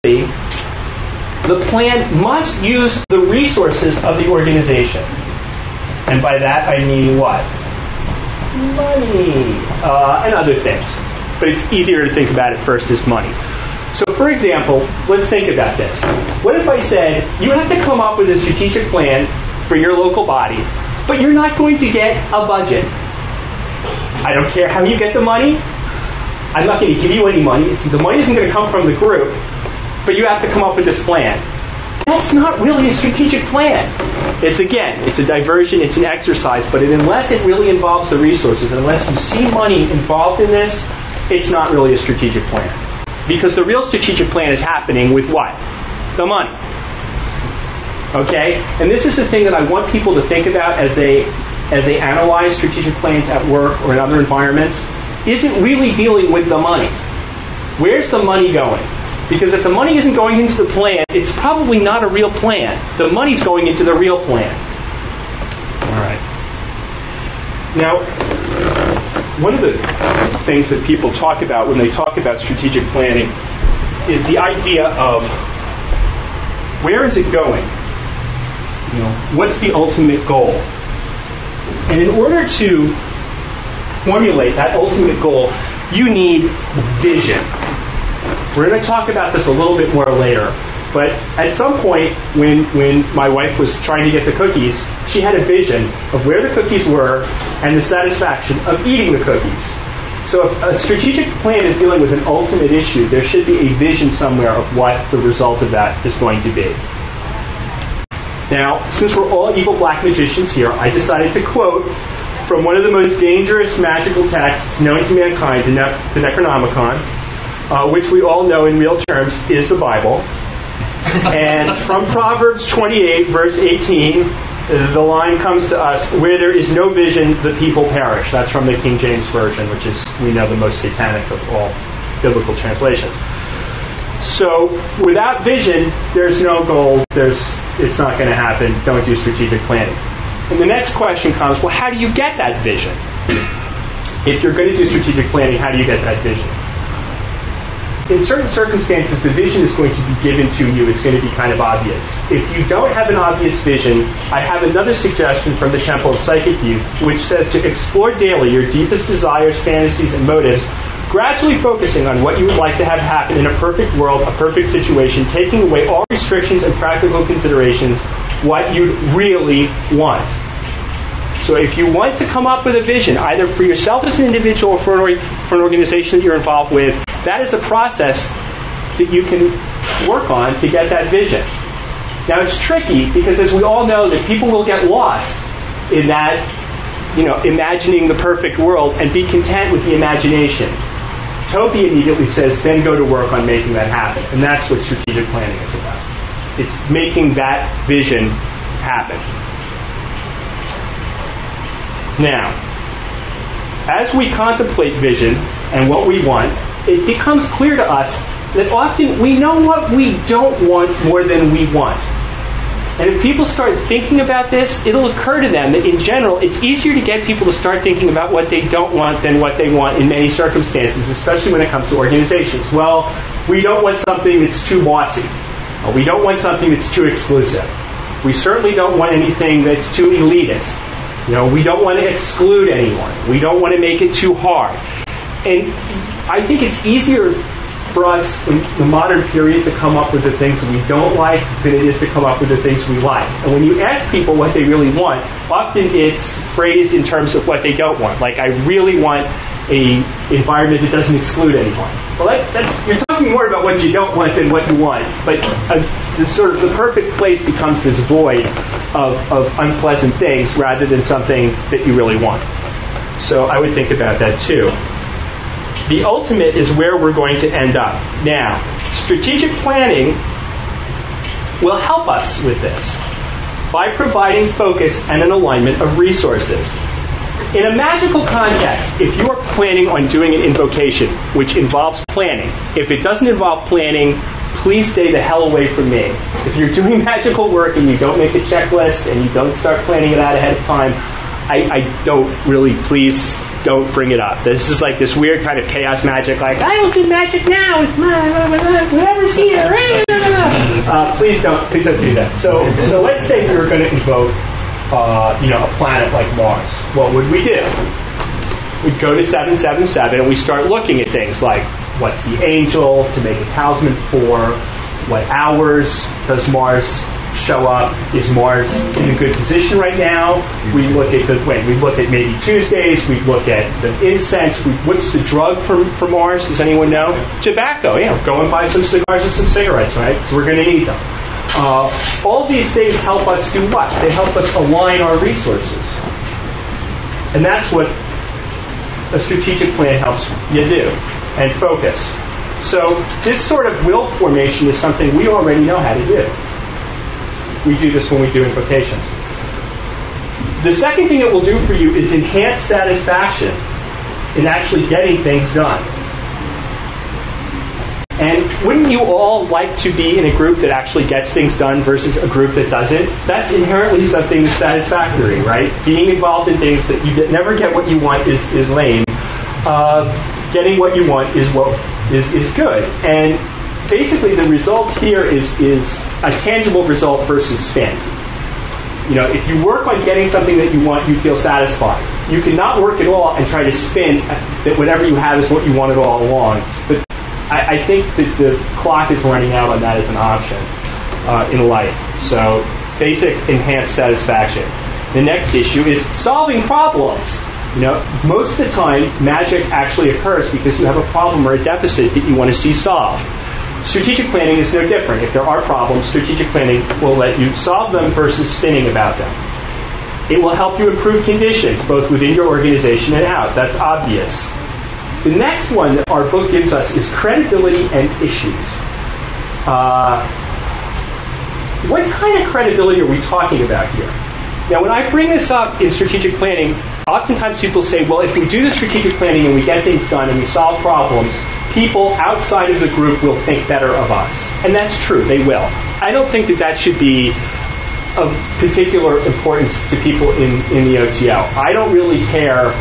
the plan must use the resources of the organization. And by that I mean what? Money and other things. But it's easier to think about it first as money. So for example, let's think about this. What if I said, you have to come up with a strategic plan for your local body, but you're not going to get a budget. I don't care how you get the money. I'm not going to give you any money. The money isn't going to come from the group, but you have to come up with this plan. That's not really a strategic plan. It's a diversion, it's an exercise, but unless it really involves the resources, unless you see money involved in this, it's not really a strategic plan. Because the real strategic plan is happening with what? The money. Okay? And this is the thing that I want people to think about as they analyze strategic plans at work or in other environments. Isn't really dealing with the money. Where's the money going? Because if the money isn't going into the plan, it's probably not a real plan. The money's going into the real plan. All right. Now, one of the things that people talk about when they talk about strategic planning is the idea of where is it going? What's the ultimate goal? And in order to formulate that ultimate goal, you need vision. We're going to talk about this a little bit more later. But at some point, when my wife was trying to get the cookies, she had a vision of where the cookies were and the satisfaction of eating the cookies. So if a strategic plan is dealing with an ultimate issue, there should be a vision somewhere of what the result of that is going to be. Now, since we're all evil black magicians here, I decided to quote from one of the most dangerous magical texts known to mankind, the Necronomicon, which we all know in real terms is the Bible. And from Proverbs 28, verse 18, the line comes to us, where there is no vision, the people perish. That's from the King James Version, which is, we know, the most satanic of all biblical translations. So, without vision, there's no goal, it's not going to happen, don't do strategic planning. And the next question comes, well, how do you get that vision? If you're going to do strategic planning, how do you get that vision? In certain circumstances, the vision is going to be given to you. It's going to be kind of obvious. If you don't have an obvious vision, I have another suggestion from the Temple of Psychic Youth, which says to explore daily your deepest desires, fantasies, and motives, gradually focusing on what you would like to have happen in a perfect world, a perfect situation, taking away all restrictions and practical considerations, what you really want. So if you want to come up with a vision, either for yourself as an individual or for an organization that you're involved with, that is a process that you can work on to get that vision. Now it's tricky because, as we all know, that people will get lost in that, imagining the perfect world and be content with the imagination. Topi immediately says, then go to work on making that happen. And that's what strategic planning is about. It's making that vision happen. Now, as we contemplate vision and what we want, it becomes clear to us that often we know what we don't want more than we want. And if people start thinking about this, it'll occur to them that in general, it's easier to get people to start thinking about what they don't want than what they want in many circumstances, especially when it comes to organizations. Well, we don't want something that's too bossy. We don't want something that's too exclusive. We certainly don't want anything that's too elitist. We don't want to exclude anyone. We don't want to make it too hard. And I think it's easier for us in the modern period to come up with the things that we don't like than it is to come up with the things we like. And when you ask people what they really want, often it's phrased in terms of what they don't want. Like, I really want an environment that doesn't exclude anyone. Well, you're talking more about what you don't want than what you want. But the perfect place becomes this void of unpleasant things rather than something that you really want. So I would think about that too. The ultimate is where we're going to end up. Now, strategic planning will help us with this by providing focus and an alignment of resources. In a magical context, if you are planning on doing an invocation, which involves planning, if it doesn't involve planning, please stay the hell away from me. If you're doing magical work and you don't make a checklist and you don't start planning it out ahead of time, I don't really, please don't bring it up. This is like this weird kind of chaos magic, like, I don't do magic now, it's whoever's here. Please don't do that. So let's say we were going to invoke a planet like Mars. What would we do? We'd go to 777 and we start looking at things like, what's the angel to make a talisman for? What hours does Mars show up? Is Mars in a good position right now? We look at maybe Tuesdays. We look at the incense. What's the drug for Mars? Does anyone know? Tobacco. Yeah, go and buy some cigars and some cigarettes, right? Because we're going to need them. All these things help us do what? They help us align our resources, and that's what a strategic plan helps you do, and focus. So this sort of will formation is something we already know how to do. We do this when we do invocations. The second thing it will do for you is enhance satisfaction in actually getting things done. And wouldn't you all like to be in a group that actually gets things done versus a group that doesn't? That's inherently something that's satisfactory, right? Being involved in things that you never get what you want is lame. Getting what you want is good. And basically the result here is a tangible result versus spin. If you work on getting something that you want, you feel satisfied. You cannot work at all and try to spin that whatever you have is what you wanted all along. But I think that the clock is running out on that as an option in life. So basic enhanced satisfaction. The next issue is solving problems. Most of the time, magic actually occurs because you have a problem or a deficit that you want to see solved. Strategic planning is no different. If there are problems, strategic planning will let you solve them versus spinning about them. It will help you improve conditions, both within your organization and out. That's obvious. The next one that our book gives us is credibility and issues. What kind of credibility are we talking about here? Now, when I bring this up in strategic planning, oftentimes people say, well, if we do the strategic planning and we get things done and we solve problems, people outside of the group will think better of us. And that's true, they will. I don't think that should be of particular importance to people in the OTO. I don't really care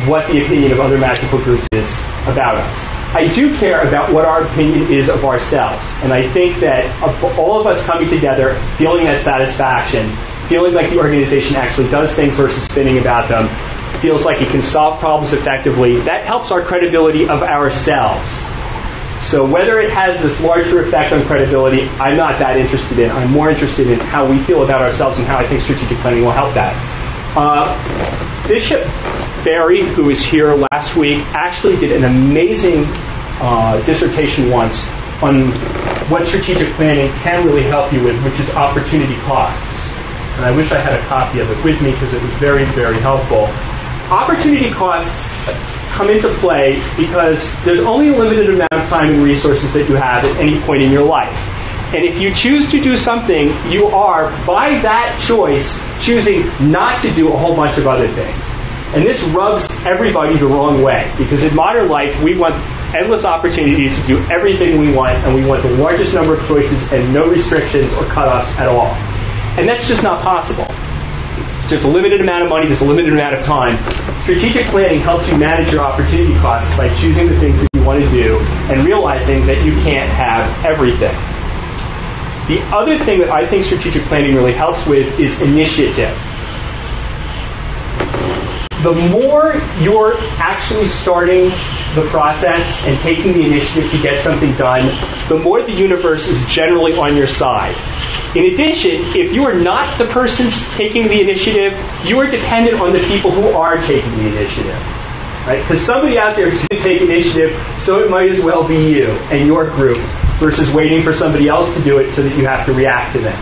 what the opinion of other magical groups is about us. I do care about what our opinion is of ourselves. And I think that all of us coming together, feeling that satisfaction, feeling like the organization actually does things versus spinning about them, feels like it can solve problems effectively, that helps our credibility of ourselves. So whether it has this larger effect on credibility, I'm not that interested in. I'm more interested in how we feel about ourselves and how I think strategic planning will help that. Bishop Barry, who was here last week, actually did an amazing dissertation once on what strategic planning can really help you with, which is opportunity costs. And I wish I had a copy of it with me because it was very, very helpful. Opportunity costs come into play because there's only a limited amount of time and resources that you have at any point in your life. And if you choose to do something, you are, by that choice, choosing not to do a whole bunch of other things. And this rubs everybody the wrong way, because in modern life, we want endless opportunities to do everything we want, and we want the largest number of choices and no restrictions or cutoffs at all. And that's just not possible. There's a limited amount of money, there's a limited amount of time. Strategic planning helps you manage your opportunity costs by choosing the things that you want to do and realizing that you can't have everything. The other thing that I think strategic planning really helps with is initiative. The more you're actually starting the process and taking the initiative to get something done, the more the universe is generally on your side. In addition, if you are not the person taking the initiative, you are dependent on the people who are taking the initiative. Right? Because somebody out there is going to take initiative, so it might as well be you and your group, versus waiting for somebody else to do it so that you have to react to them.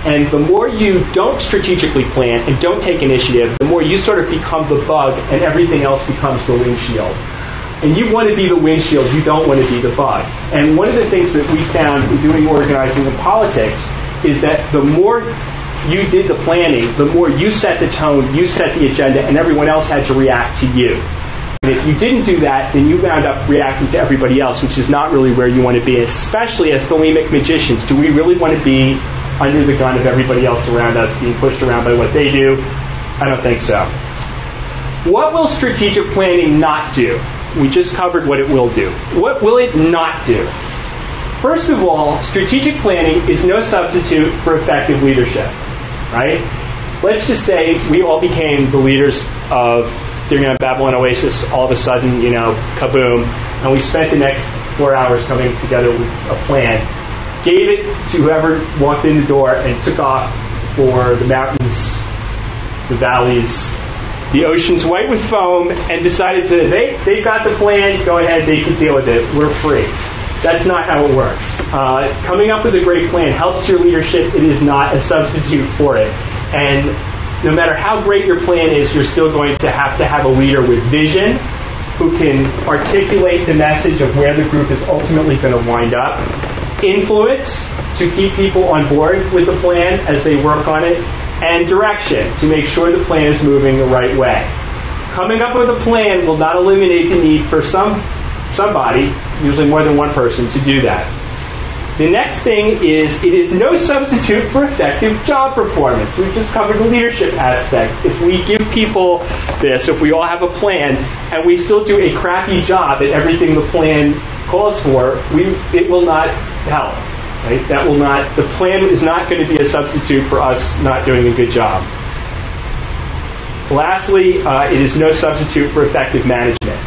And the more you don't strategically plan and don't take initiative, the more you sort of become the bug and everything else becomes the windshield. And you want to be the windshield, you don't want to be the bug. And one of the things that we found in doing organizing in politics is that the more you did the planning, the more you set the tone, you set the agenda, and everyone else had to react to you. And if you didn't do that, then you wound up reacting to everybody else, which is not really where you want to be, especially as Thelemic magicians. Do we really want to be under the gun of everybody else around us, being pushed around by what they do? I don't think so. What will strategic planning not do? We just covered what it will do. What will it not do? First of all, strategic planning is no substitute for effective leadership, right? Let's just say we all became the leaders of Babylon Oasis all of a sudden, kaboom, and we spent the next 4 hours coming together with a plan, gave it to whoever walked in the door and took off for the mountains, the valleys, the oceans white with foam, and decided they've got the plan, go ahead, they can deal with it, we're free. That's not how it works. Coming up with a great plan helps your leadership. It is not a substitute for it. And no matter how great your plan is, you're still going to have a leader with vision who can articulate the message of where the group is ultimately going to wind up, influence to keep people on board with the plan as they work on it, and direction to make sure the plan is moving the right way. Coming up with a plan will not eliminate the need for somebody, usually more than one person, to do that. The next thing is, it is no substitute for effective job performance. We've just covered the leadership aspect. If we give people this, if we all have a plan, and we still do a crappy job at everything the plan calls for, it will not help. Right? The plan is not going to be a substitute for us not doing a good job. Lastly, it is no substitute for effective management.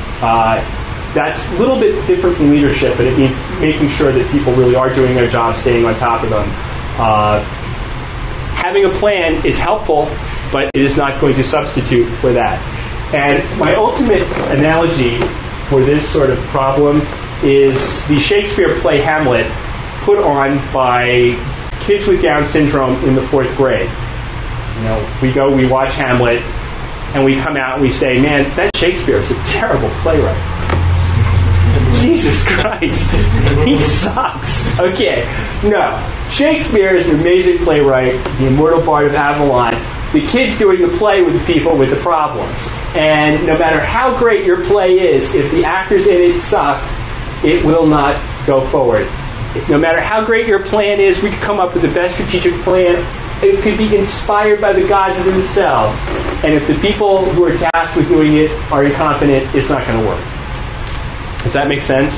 That's a little bit different from leadership, but it means making sure that people really are doing their job, staying on top of them. Having a plan is helpful, but it is not going to substitute for that. And my ultimate analogy for this sort of problem is the Shakespeare play Hamlet, put on by kids with Down syndrome in the 4th grade. We watch Hamlet, and we come out and we say, man, that Shakespeare is a terrible playwright. Jesus Christ, he sucks. Okay, no. Shakespeare is an amazing playwright, the immortal bard of Avalon. The kid's doing the play with the people with the problems. And no matter how great your play is, if the actors in it suck, it will not go forward. No matter how great your plan is, we could come up with the best strategic plan. It could be inspired by the gods themselves. And if the people who are tasked with doing it are incompetent, it's not going to work. Does that make sense?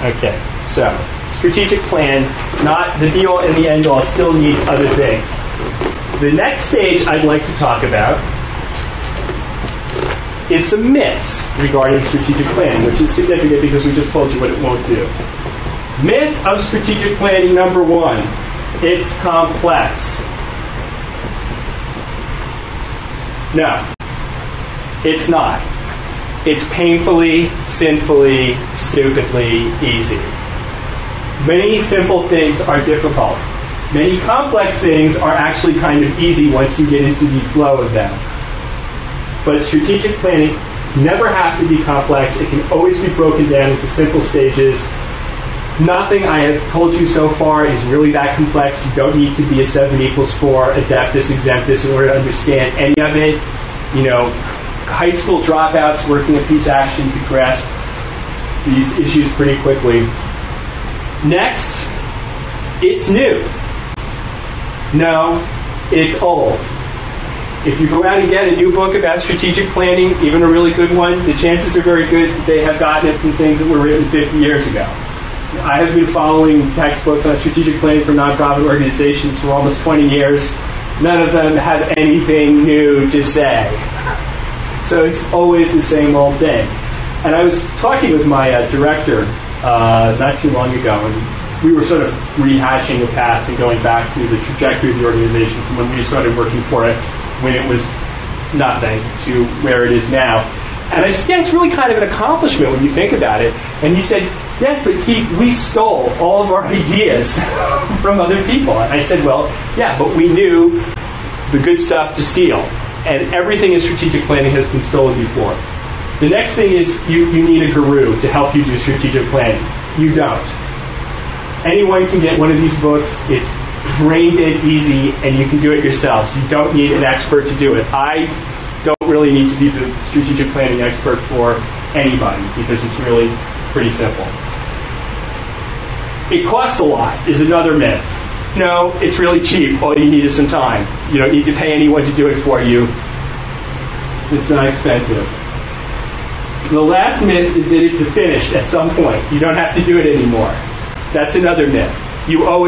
Okay, so strategic plan, not the be-all and the end-all, still needs other things. The next stage I'd like to talk about is some myths regarding strategic planning, which is significant because we just told you what it won't do. Myth of strategic planning number 1, it's complex. No, it's not. It's painfully, sinfully, stupidly easy. Many simple things are difficult. Many complex things are actually kind of easy once you get into the flow of them. But strategic planning never has to be complex. It can always be broken down into simple stages. Nothing I have told you so far is really that complex. You don't need to be a 7=4 adeptus exemptus in order to understand any of it. High school dropouts working at Peace Action could grasp these issues pretty quickly. Next, it's new. No, it's old. If you go out and get a new book about strategic planning, even a really good one, the chances are very good that they have gotten it from things that were written 50 years ago. I have been following textbooks on strategic planning for nonprofit organizations for almost 20 years. None of them have anything new to say. So it's always the same old thing. And I was talking with my director not too long ago, and we were sort of rehashing the past and going back through the trajectory of the organization from when we started working for it, when it was nothing, to where it is now. And I said, yeah, it's really kind of an accomplishment when you think about it. And he said, yes, but Keith, we stole all of our ideas from other people. And I said, well, yeah, but we knew the good stuff to steal. And everything in strategic planning has been stolen before. The next thing is you need a guru to help you do strategic planning. You don't. Anyone can get one of these books. It's brain dead easy, and you can do it yourself. So you don't need an expert to do it. I don't really need to be the strategic planning expert for anybody because it's really pretty simple. It costs a lot is another myth. No, it's really cheap. All you need is some time. You don't need to pay anyone to do it for you. It's not expensive. The last myth is that it's finished at some point. You don't have to do it anymore. That's another myth. You always